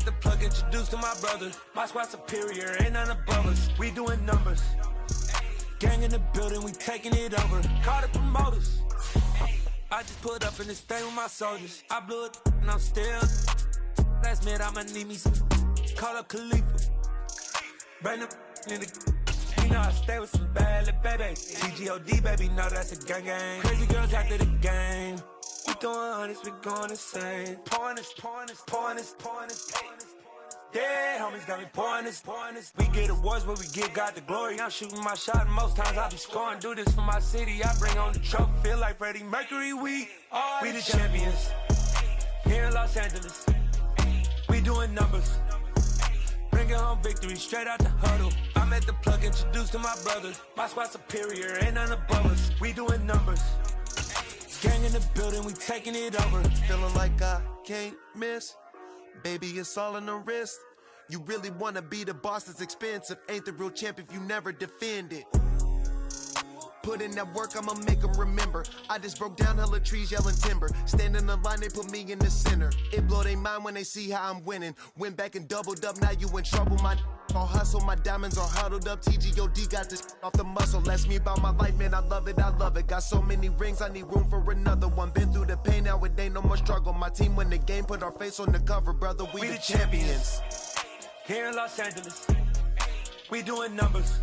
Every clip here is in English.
the plug introduced to my brother. My squad superior, ain't none above us. We doing numbers. Gang in the building, we taking it over. Call the promoters. I just put up in this thing with my soldiers. I blew it and I'm still. Last minute I'ma need me some. Call up Khalifa. Bring them in the. You know I stay with some bad little baby. TGOD baby, know that's a gang gang. Crazy girls after the game. We doing honest, we going insane. Pouring this. Yeah, homies got me pouring this. We get awards, but we give God the glory. I'm shooting my shot, and most times I be scoring. Do this for my city, I bring on the trophy. Feel like Freddie Mercury, we the champions. Here in Los Angeles, we doing numbers. Bringing home victory straight out the huddle. I'm at the plug, introduced to my brother. My squad superior, ain't none above us. We doing numbers. Gang in the building, we taking it over. Feeling like I can't miss. Baby, it's all in the wrist. You really wanna be the boss, it's expensive. Ain't the real champ if you never defend it. Put in that work, I'ma make them remember. I just broke down hella trees, yelling timber. Stand in the line, they put me in the center. It blow their mind when they see how I'm winning. Went back and doubled up, now you in trouble. My all hustle, my diamonds are huddled up. TGOD got this off the muscle. Ask me about my life, man, I love it. Got so many rings, I need room for another one. Been through the pain, now it ain't no more struggle. My team win the game, put our face on the cover, brother. We the champions. Here in Los Angeles, we doing numbers.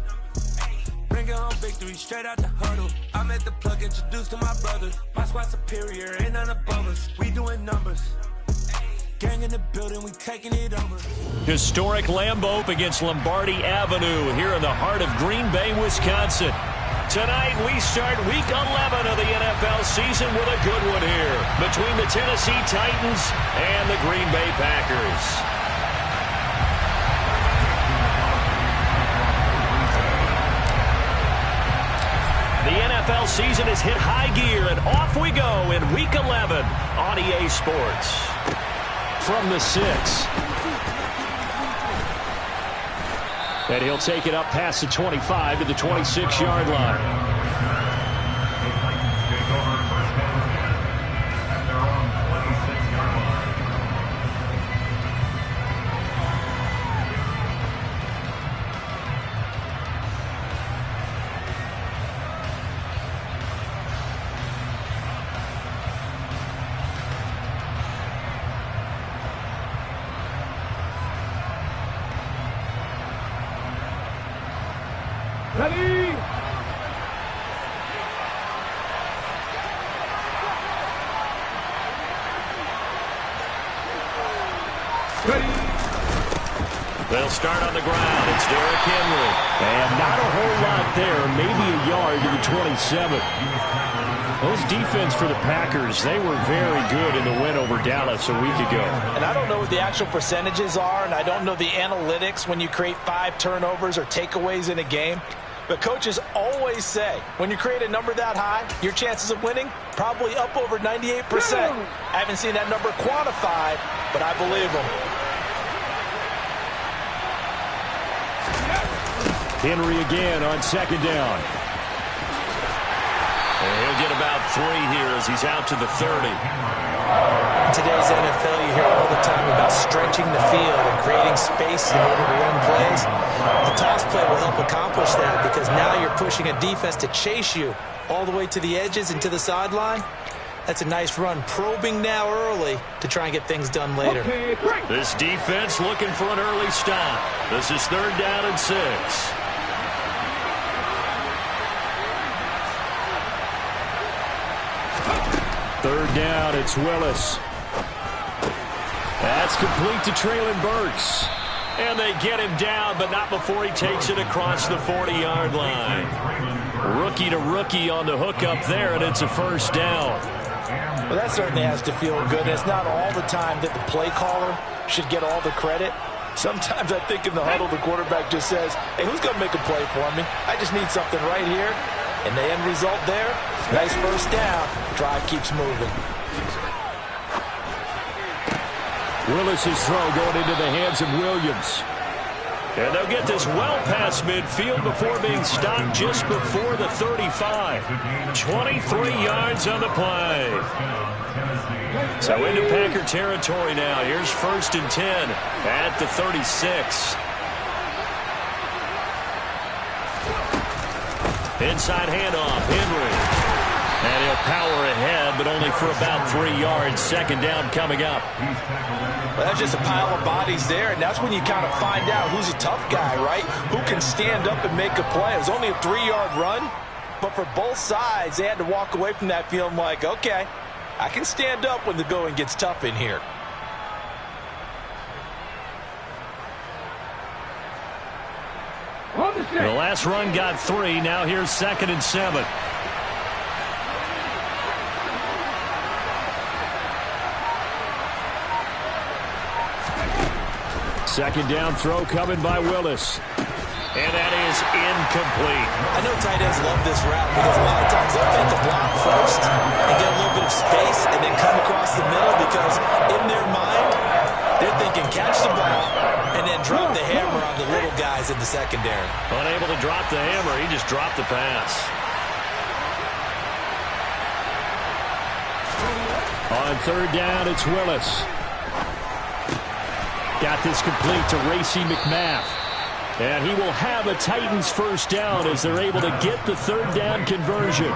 Bringing home victory straight out the huddle. I'm at the plug, introduced to my brother. My squad superior, ain't none above us. We doing numbers. Gang in the building, we taking it over. Historic Lambeau against Lombardi Avenue here in the heart of Green Bay, Wisconsin. Tonight we start week 11 of the NFL season with a good one here between the Tennessee Titans and the Green Bay Packers. The NFL season has hit high gear, and off we go in Week 11 on EA Sports. From the 6. And he'll take it up past the 25 to the 26-yard line. Ready? They'll start on the ground. It's Derrick Henry. And not a whole lot there. Maybe a yard to the 27. Those defense for the Packers, they were very good in the win over Dallas a week ago. And I don't know what the actual percentages are, and I don't know the analytics when you create 5 turnovers or takeaways in a game. But coaches always say, when you create a number that high, your chances of winning probably up over 98%. I haven't seen that number quantified, but I believe them. Henry again on second down. And he'll get about 3 here as he's out to the 30. In today's NFL, you hear all the time about stretching the field and creating space in order to run plays. The toss play will help accomplish that because now you're pushing a defense to chase you all the way to the edges and to the sideline. That's a nice run, probing now early to try and get things done later. This defense looking for an early stop. This is 3rd down and 6. Third down, it's Willis. That's complete to Treylon Burks. And they get him down, but not before he takes it across the 40-yard line. Rookie to rookie on the hook up there, and it's a 1st down. Well, that certainly has to feel good. And it's not all the time that the play caller should get all the credit. Sometimes I think in the huddle, the quarterback just says, hey, who's going to make a play for me? I just need something right here. And the end result there, nice 1st down. Drive keeps moving. Willis's throw going into the hands of Williams. And they'll get this well past midfield before being stopped just before the 35. 23 yards on the play. So into Packer territory now. Here's 1st and 10 at the 36. Inside handoff, Henry. And he'll power ahead, but only for about 3 yards. 2nd down coming up. Well, that's just a pile of bodies there, and that's when you kind of find out who's a tough guy, right? Who can stand up and make a play. It was only a 3-yard run, but for both sides, they had to walk away from that feeling like, okay, I can stand up when the going gets tough in here. The last run got 3. Now here's 2nd and 7. Second down throw coming by Willis. And that is incomplete. I know tight ends love this route because a lot of times they'll take the block first and get a little bit of space and then come across the middle because in their mind, they're thinking catch the ball and then drop the hammer on the little guys in the secondary. Unable to drop the hammer, he just dropped the pass. On 3rd down, it's Willis. Got this complete to Racey McMath. And he will have a Titans 1st down as they're able to get the 3rd down conversion.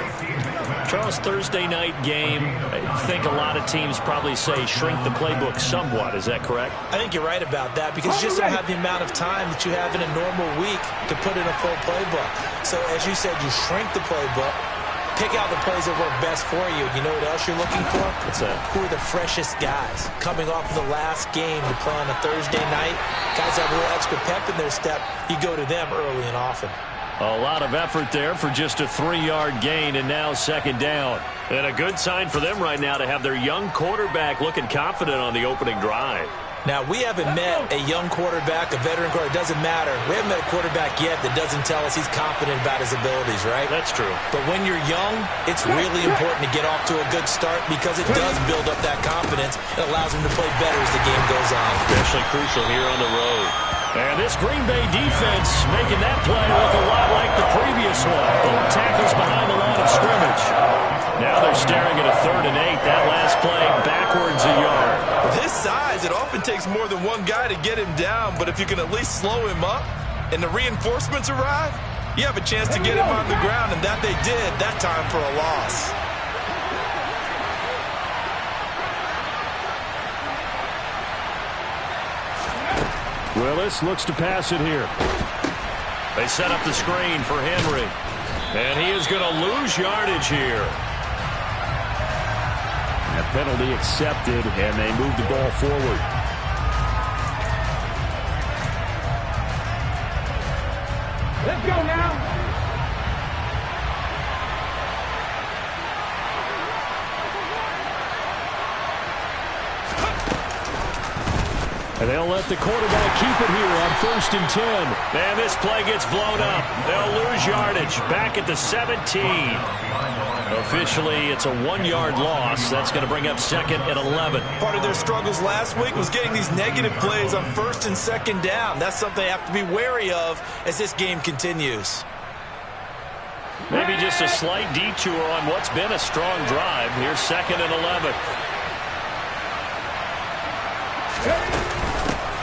Charles, Thursday night game, I think a lot of teams probably say shrink the playbook somewhat. Is that correct? I think you're right about that because you just don't have the amount of time that you have in a normal week to put in a full playbook. So as you said, you shrink the playbook, pick out the plays that work best for you. You know what else you're looking for? What's that? Who are the freshest guys coming off of the last game to play on a Thursday night? Guys have a little extra pep in their step. You go to them early and often. A lot of effort there for just a 3-yard gain, and now 2nd down. And a good sign for them right now to have their young quarterback looking confident on the opening drive. Now, we haven't met a young quarterback, a veteran quarterback. It doesn't matter. We haven't met a quarterback yet that doesn't tell us he's confident about his abilities, right? That's true. But when you're young, it's really important to get off to a good start because it does build up that confidence. It allows him to play better as the game goes on. Especially crucial here on the road. And this Green Bay defense making that play look a lot like the previous one. Both tackles behind the line of scrimmage. Now they're staring at a 3rd and 8. That last play backwards a yard. With his size, it often takes more than one guy to get him down, but if you can at least slow him up and the reinforcements arrive, you have a chance to get him on the ground, and that they did that time for a loss. Willis looks to pass it here. They set up the screen for Henry. And he is going to lose yardage here. A penalty accepted, and they move the ball forward. Let's go now. And they'll let the quarterback keep it here on 1st and 10. And this play gets blown up. They'll lose yardage back at the 17. Officially, it's a 1-yard loss. That's going to bring up 2nd and 11. Part of their struggles last week was getting these negative plays on 1st and 2nd down. That's something they have to be wary of as this game continues. Maybe just a slight detour on what's been a strong drive. Here's 2nd and 11.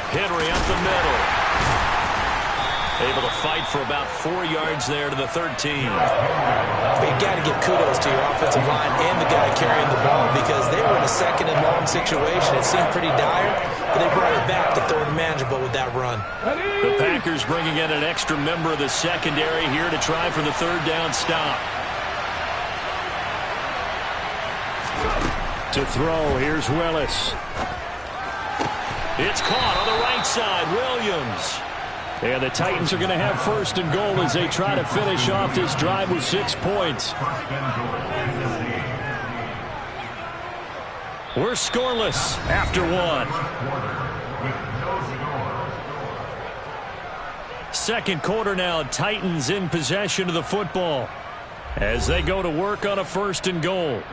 Henry up the middle. Able to fight for about 4 yards there to the 13. But you got to give kudos to your offensive line and the guy carrying the ball because they were in a 2nd and long situation. It seemed pretty dire, but they brought it back to 3rd and manageable with that run. The Packers bringing in an extra member of the secondary here to try for the 3rd down stop. To throw, here's Willis. It's caught on the right side, Williams. And the Titans are going to have 1st and goal as they try to finish off this drive with 6 points. We're scoreless after 1. 2nd quarter now, Titans in possession of the football as they go to work on a 1st and goal.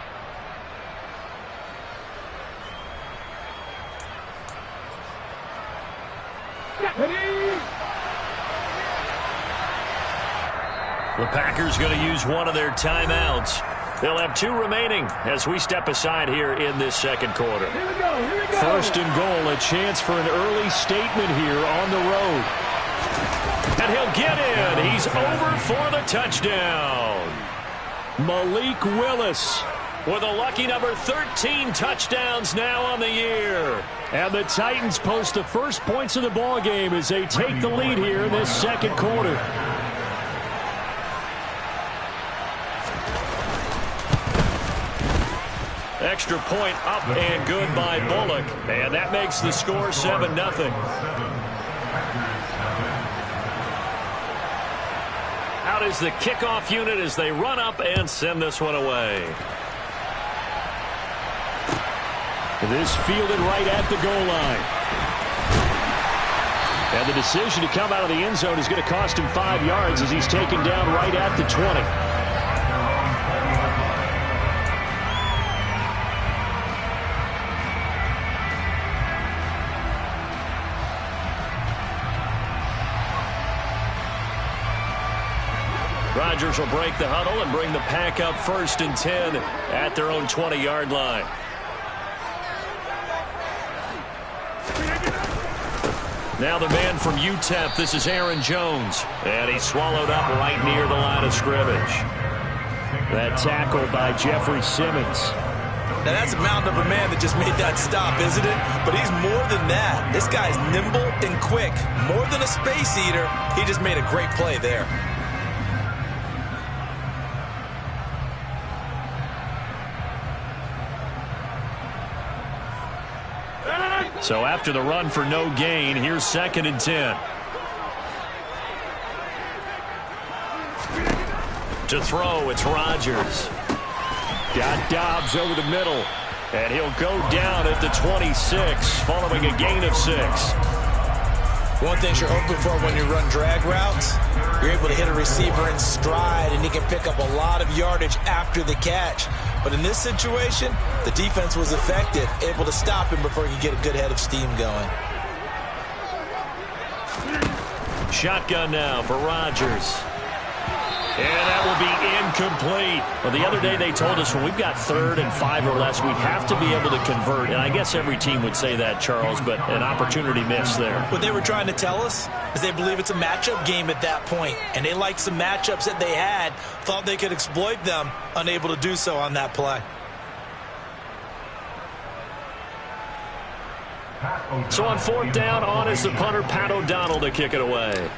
The Packers going to use one of their timeouts. They'll have 2 remaining as we step aside here in this second quarter. Here we go. Here we go. First and goal, a chance for an early statement here on the road. And he'll get in. He's over for the touchdown. Malik Willis with a lucky number 13 touchdowns now on the year. And the Titans post the first points of the ball game as they take the lead here in this second quarter. Extra point up and good by Bullock. And that makes the score 7-0. Out is the kickoff unit as they run up and send this one away. This fielded right at the goal line. And the decision to come out of the end zone is going to cost him 5 yards as he's taken down right at the 20. Rodgers will break the huddle and bring the Pack up 1st and 10 at their own 20-yard line. Now the man from UTEP, this is Aaron Jones. And he's swallowed up right near the line of scrimmage. That tackle by Jeffrey Simmons. Now that's a mountain of a man that just made that stop, isn't it? But he's more than that. This guy's nimble and quick. More than a space eater. He just made a great play there. So after the run for no gain, here's 2nd and 10. To throw, it's Rodgers. Got Dobbs over the middle. And he'll go down at the 26, following a gain of 6. One thing you're hoping for when you run drag routes, you're able to hit a receiver in stride, and he can pick up a lot of yardage after the catch. But in this situation, the defense was effective, able to stop him before he could get a good head of steam going. Shotgun now for Rodgers. And that will be incomplete. Well, the other day they told us when we've got 3rd and 5 or less, we have to be able to convert. And I guess every team would say that, Charles, but an opportunity missed there. What they were trying to tell us is they believe it's a matchup game at that point. And they liked some matchups that they had, thought they could exploit them, unable to do so on that play. So on 4th down, on is the punter, Pat O'Donnell, to kick it away.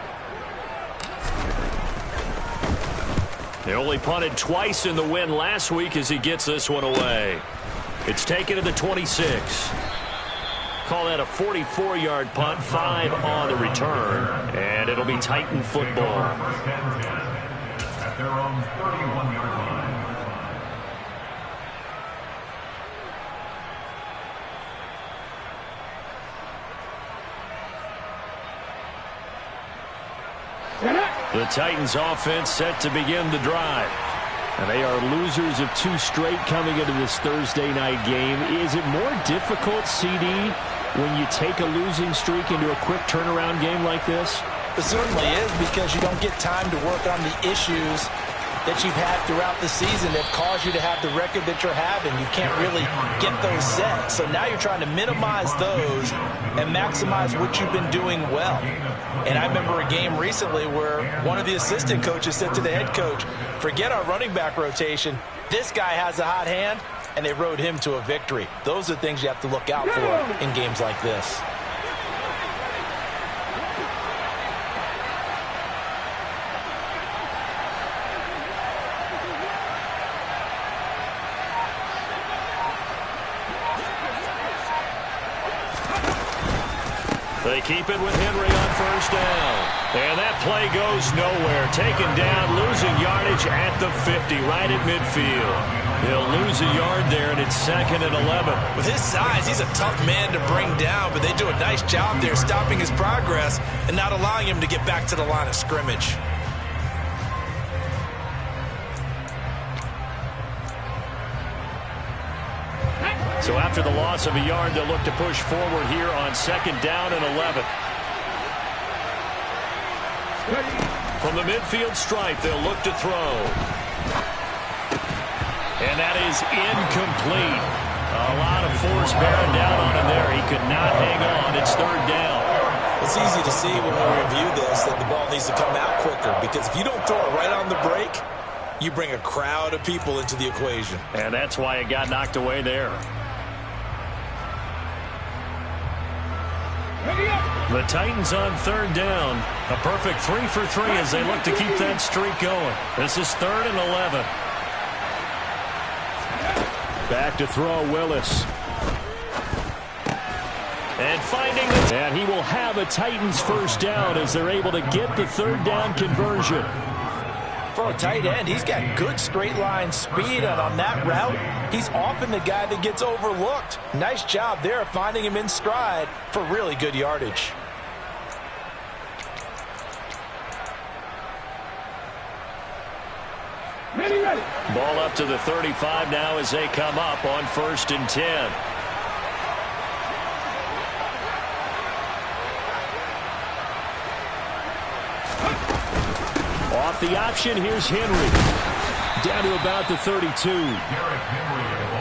They only punted twice in the win last week as he gets this one away. It's taken to the 26. Call that a 44-yard punt, 5 on the return, and it'll be Titan football. At their own 31-yard line. The Titans offense set to begin the drive. And they are losers of 2 straight coming into this Thursday night game. Is it more difficult, CD, when you take a losing streak into a quick turnaround game like this? It certainly is, because you don't get time to work on the issues that you've had throughout the season that caused you to have the record that you're having. You can't really get those set. So now you're trying to minimize those and maximize what you've been doing well. And I remember a game recently where one of the assistant coaches said to the head coach, forget our running back rotation. This guy has a hot hand, and they rode him to a victory. Those are things you have to look out for in games like this. They keep it with Henry on 1st down. And that play goes nowhere. Taken down, losing yardage at the 50, right at midfield. He'll lose a yard there, and it's 2nd and 11. With his size, he's a tough man to bring down, but they do a nice job there stopping his progress and not allowing him to get back to the line of scrimmage. So after the loss of a yard, they'll look to push forward here on 2nd down and 11. From the midfield stripe, they'll look to throw. And that is incomplete. A lot of force bearing down on him there. He could not hang on. It's third down. It's easy to see when we review this that the ball needs to come out quicker, because if you don't throw it right on the break, you bring a crowd of people into the equation. And that's why it got knocked away there. The Titans on third down. A perfect 3 for 3 as they look to keep that streak going. This is 3rd and 11. Back to throw, Willis. And finding the... And he will have a Titans first down as they're able to get the third down conversion. For a tight end, he's got good straight line speed, and on that route, he's often the guy that gets overlooked. Nice job there of finding him in stride for really good yardage. Ready. Ball up to the 35 now as they come up on 1st and 10. Off the option, here's Henry. Down to about the 32.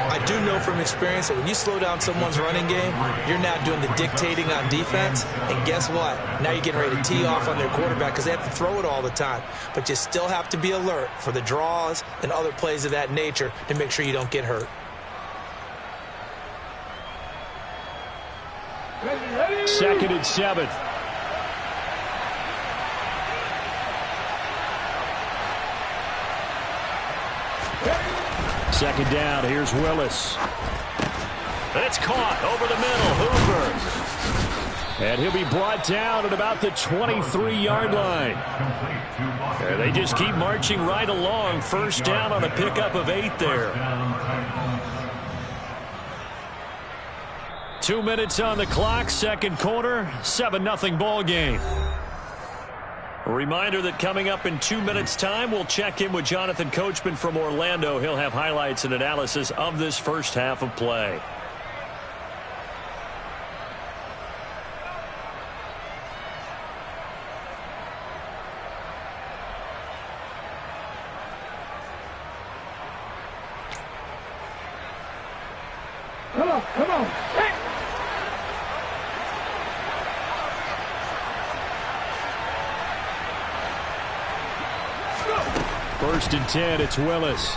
I do know from experience that when you slow down someone's running game, you're now doing the dictating on defense. And guess what? Now you're getting ready to tee off on their quarterback because they have to throw it all the time. But you still have to be alert for the draws and other plays of that nature to make sure you don't get hurt. Ready. 2nd and 7. Second down, here's Willis. It's caught over the middle, Hoover. And he'll be brought down at about the 23-yard line. And they just keep marching right along. First down on a pickup of 8 there. 2 minutes on the clock, second quarter, 7-0 ball game. A reminder that coming up in 2 minutes' time, we'll check in with Jonathan Coachman from Orlando. He'll have highlights and analysis of this first half of play. Come on. Hey. 1st and 10, it's Willis.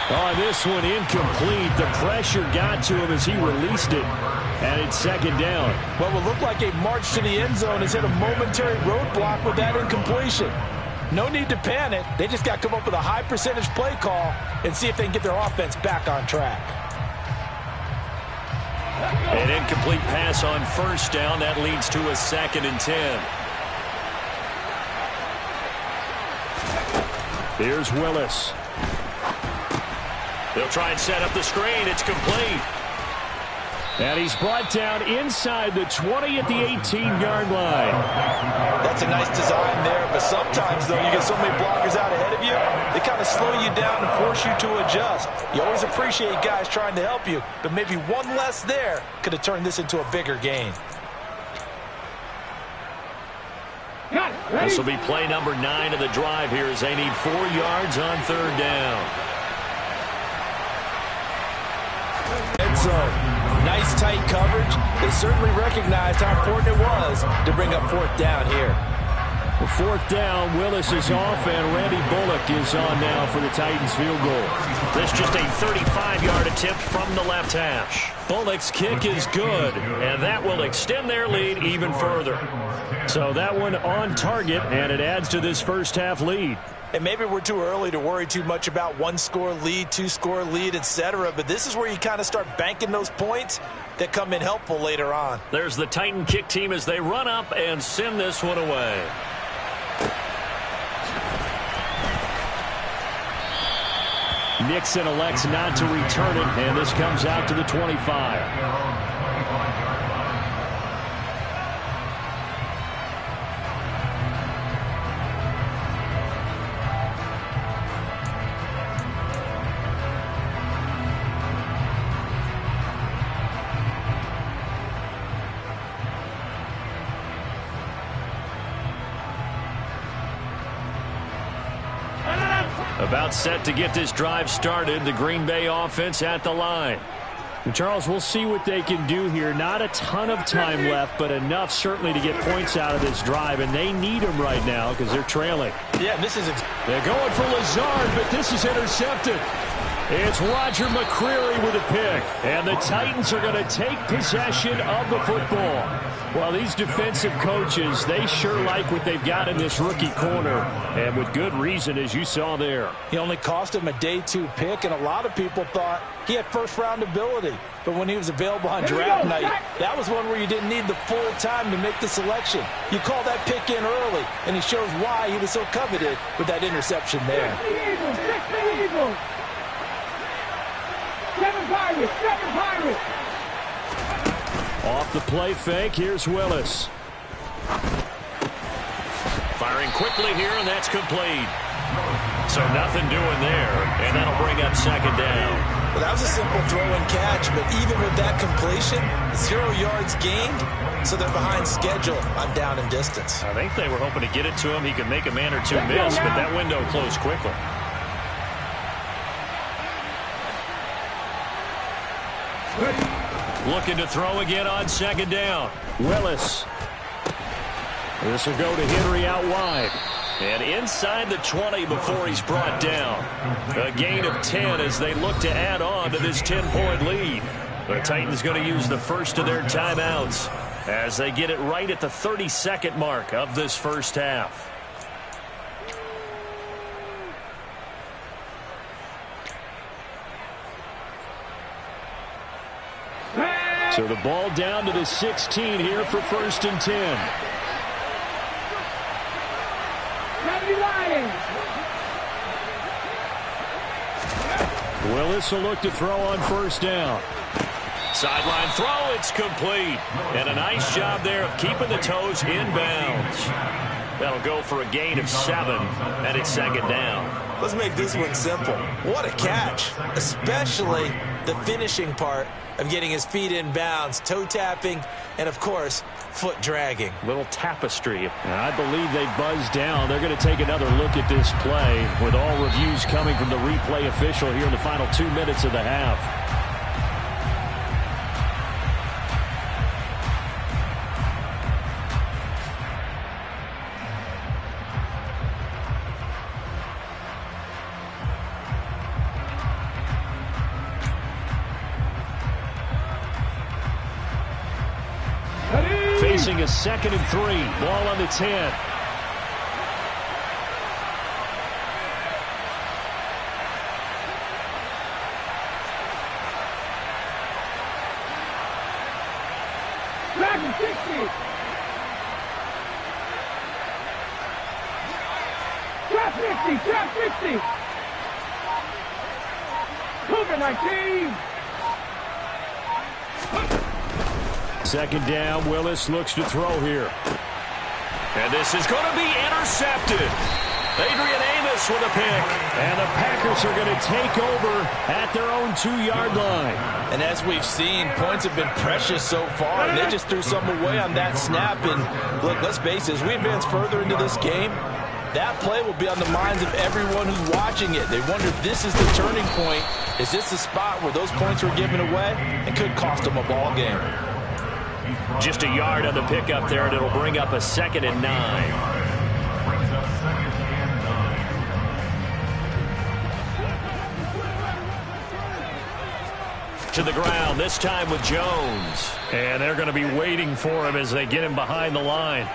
Oh, this one incomplete. The pressure got to him as he released it. And it's 2nd down. What will look like a march to the end zone has hit a momentary roadblock with that incompletion. No need to panic. They just got to come up with a high percentage play call and see if they can get their offense back on track. An incomplete pass on 1st down. That leads to a 2nd and 10. Here's Willis. They'll try and set up the screen. It's complete. And he's brought down inside the 20 at the 18-yard line. That's a nice design there, but sometimes, though, you get so many blockers out ahead of you, they kind of slow you down and force you to adjust. You always appreciate guys trying to help you, but maybe one less there could have turned this into a bigger gain. This will be play number 9 of the drive here as they need 4 yards on 3rd down. And so, nice tight coverage. They certainly recognized how important it was to bring up 4th down here. Well, 4th down, Willis is off, and Randy Bullock is on now for the Titans field goal. This just a 35-yard attempt from the left hash. Bullock's kick is good, and that will extend their lead even further. So that one on target, and it adds to this first half lead. And maybe we're too early to worry too much about 1-score lead, 2-score lead, etc. But this is where you kind of start banking those points that come in helpful later on. There's the Titan kick team as they run up and send this one away. Nixon elects not to return it, and this comes out to the 25. About set to get this drive started. The Green Bay offense at the line. Charles, we'll see what they can do here. Not a ton of time left, but enough certainly to get points out of this drive, and they need them right now because they're trailing. Yeah, this is... They're going for Lazard, but this is intercepted. It's Roger McCreary with a pick, and the Titans are going to take possession of the football. Well, these defensive coaches, they sure like what they've got in this rookie corner, and with good reason, as you saw there. He only cost him a day 2 pick, and a lot of people thought he had first-round ability. But when he was available on draft night, that was one where you didn't need the full time to make the selection. You call that pick in early, and he shows why he was so coveted with that interception there. 7 Pirates! Off the play fake, here's Willis. Firing quickly here, and that's complete. So nothing doing there, and that'll bring up second down. Well, that was a simple throw and catch, but even with that completion, 0 yards gained, so they're behind schedule on down and distance. I think they were hoping to get it to him. He could make a man or two miss, but that window closed quickly. Looking to throw again on second down. Willis. This will go to Henry out wide. And inside the 20 before he's brought down. A gain of 10 as they look to add on to this 10-point lead. The Titans going to use the first of their timeouts as they get it right at the 30-second mark of this first half. So the ball down to the 16 here for 1st and 10. Willis will look to throw on 1st down. Sideline throw, it's complete. And a nice job there of keeping the toes in bounds. That'll go for a gain of 7, and it's second down. Let's make this one simple. What a catch, especially the finishing part of getting his feet in bounds, toe tapping, and of course, foot dragging. Little tapestry. I believe they buzzed down. They're going to take another look at this play with all reviews coming from the replay official here in the final 2 minutes of the half. Facing a 2nd and 3. Ball on the 10. Back to 60. Trap 50. Cougar 19. 2nd down. Willis looks to throw here. And this is going to be intercepted. Adrian Amos with a pick. And the Packers are going to take over at their own 2-yard line. And as we've seen, points have been precious so far, and they just threw some away on that snap. And look, let's face it, as we advance further into this game, that play will be on the minds of everyone who's watching it. They wonder if this is the turning point. Is this the spot where those points were given away? It could cost them a ball game. Just a yard on the pickup there, and it'll bring up a 2nd and 9. To the ground, this time with Jones. And they're going to be waiting for him as they get him behind the line.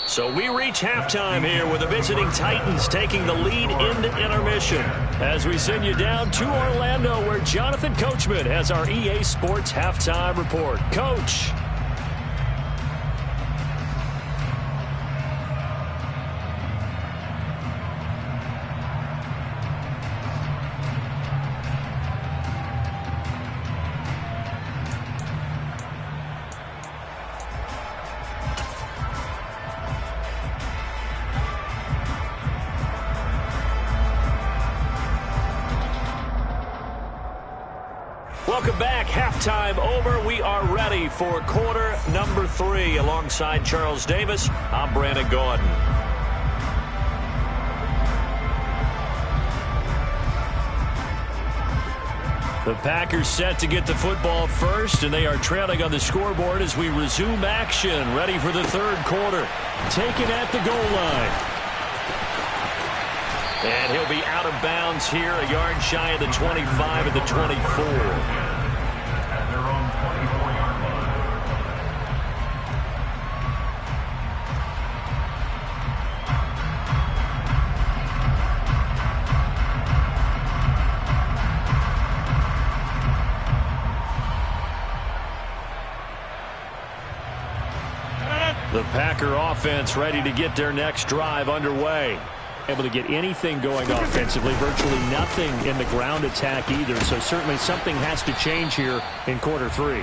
So we reach halftime here with the visiting Titans taking the lead into intermission. As we send you down to Orlando, where Jonathan Coachman has our EA Sports Halftime Report. Coach. Welcome back. Halftime over. We are ready for quarter number 3. Alongside Charles Davis, I'm Brandon Gaudin. The Packers set to get the football first, and they are trailing on the scoreboard as we resume action, ready for the third quarter. Taken at the goal line. And he'll be out of bounds here, a yard shy of the 25 at the 24. At their own 24-yard line. The Packer offense ready to get their next drive underway. Able to get anything going offensively, virtually nothing in the ground attack either, so certainly something has to change here in quarter three.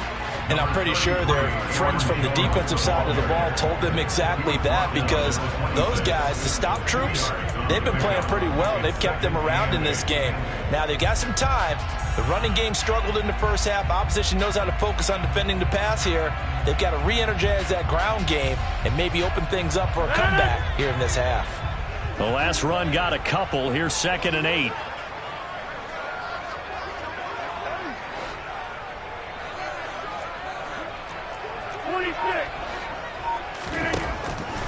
And I'm pretty sure their friends from the defensive side of the ball told them exactly that, because those guys, the stop troops, they've been playing pretty well, and they've kept them around in this game. Now they've got some time. The running game struggled in the first half. Opposition knows how to focus on defending the pass here. They've got to re-energize that ground game and maybe open things up for a comeback here in this half. The last run got a couple. Here's 2nd and 8.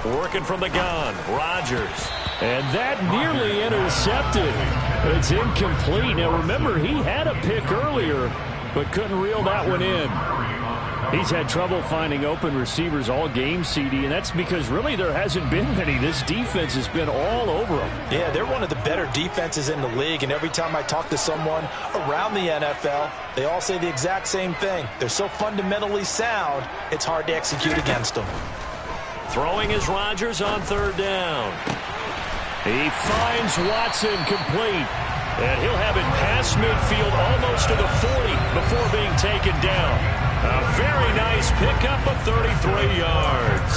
Working from the gun, Rodgers. And that nearly intercepted. It's incomplete. Now remember, he had a pick earlier, but couldn't reel that one in. He's had trouble finding open receivers all game, CD, and that's because really there hasn't been many. This defense has been all over them. Yeah, they're one of the better defenses in the league, and every time I talk to someone around the NFL, they all say the exact same thing. They're so fundamentally sound, it's hard to execute against them. Throwing is Rodgers on 3rd down. He finds Watson complete, and he'll have it past midfield almost to the 40 before being taken down. A very nice pickup of 33 yards.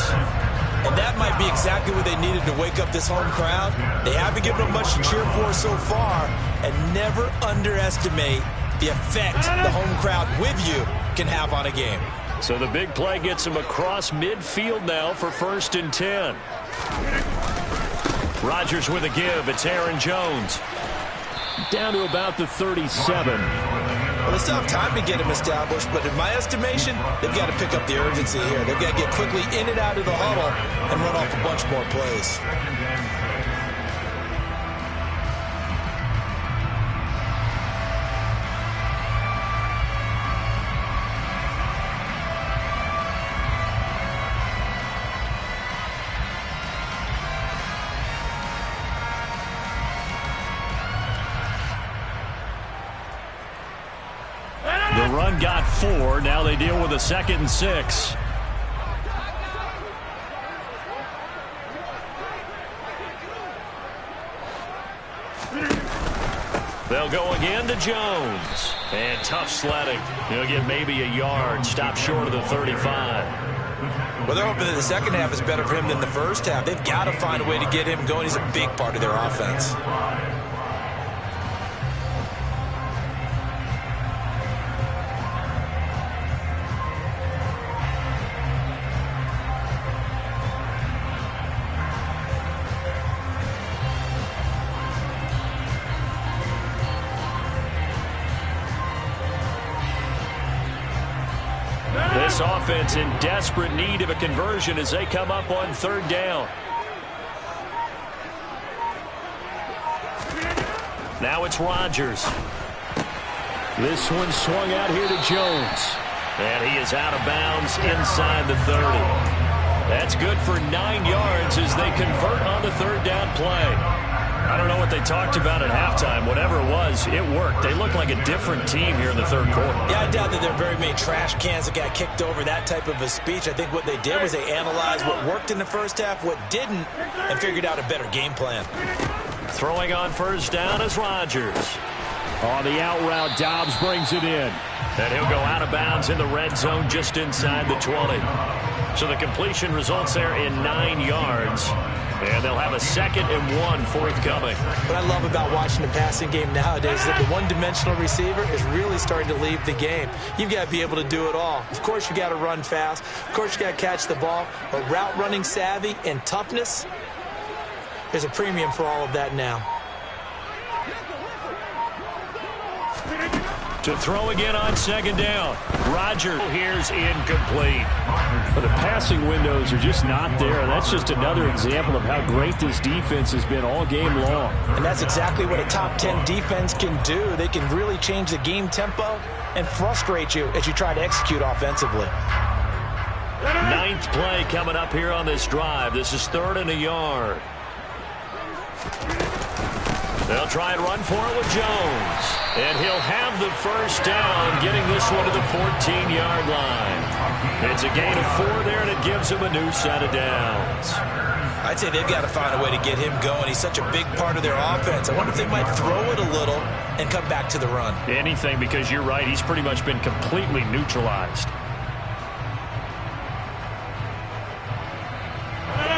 And that might be exactly what they needed to wake up this home crowd. They haven't given them much to cheer for so far, and never underestimate the effect the home crowd with you can have on a game. So the big play gets him across midfield now for 1st and 10. Rodgers with a give. It's Aaron Jones. Down to about the 37. Well, they still have time to get him established, but in my estimation, they've got to pick up the urgency here. They've got to get quickly in and out of the huddle and run off a bunch more plays. The run got 4. Now they deal with a 2nd and 6. They'll go again to Jones. And tough sledding. He'll get maybe a yard. Stop short of the 35. Well, they're hoping that the second half is better for him than the first half. They've got to find a way to get him going. He's a big part of their offense. This offense in desperate need of a conversion as they come up on 3rd down. Now it's Rodgers. This one swung out here to Jones. And he is out of bounds inside the 30. That's good for 9 yards as they convert on the 3rd down play. I don't know what they talked about at halftime. Whatever it was, it worked. They look like a different team here in the 3rd quarter. Yeah, I doubt that there are very many trash cans that got kicked over, that type of a speech. I think what they did was they analyzed what worked in the first half, what didn't, and figured out a better game plan. Throwing on 1st down is Rodgers. On the out route, Dobbs brings it in. And he'll go out of bounds in the red zone just inside the 20. So the completion results there in 9 yards. And they'll have a 2nd and 1 forthcoming. What I love about watching the passing game nowadays is that the one-dimensional receiver is really starting to leave the game. You've got to be able to do it all. Of course, you got to run fast. Of course, you got to catch the ball. But route running savvy and toughness, there's a premium for all of that now. To throw again on second down. Rodgers here's incomplete. But the passing windows are just not there. That's just another example of how great this defense has been all game long. And that's exactly what a top 10 defense can do. They can really change the game tempo and frustrate you as you try to execute offensively. Ninth play coming up here on this drive. This is 3rd and a yard. They'll try and run for it with Jones. And he'll have the first down, getting this one to the 14-yard line. It's a gain of 4 there, and it gives him a new set of downs. I'd say they've got to find a way to get him going. He's such a big part of their offense. I wonder if they might throw it a little and come back to the run. Anything, because you're right. He's pretty much been completely neutralized.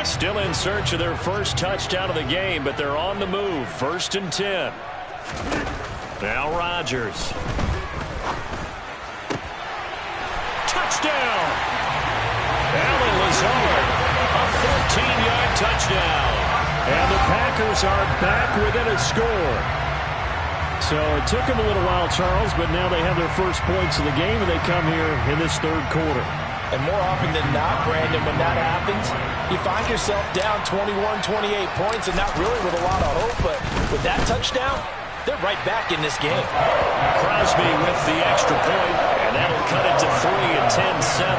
Still in search of their first touchdown of the game, but they're on the move. 1st and 10. Now Rodgers. Touchdown! Allen Lazard, a 14-yard touchdown. And the Packers are back within a score. So it took them a little while, Charles, but now they have their first points of the game, and they come here in this 3rd quarter. And more often than not, Brandon, when that happens, you find yourself down 21, 28 points and not really with a lot of hope. But with that touchdown, they're right back in this game. Crosby with the extra point, and that'll cut it to 3 and 10-7.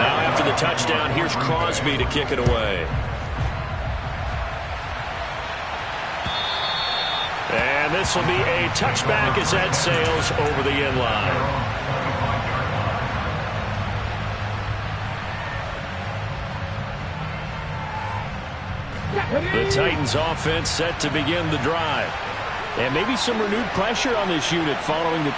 Now after the touchdown, here's Crosby to kick it away. And this will be a touchback as that sails over the end line. The Titans offense set to begin the drive. And maybe some renewed pressure on this unit following the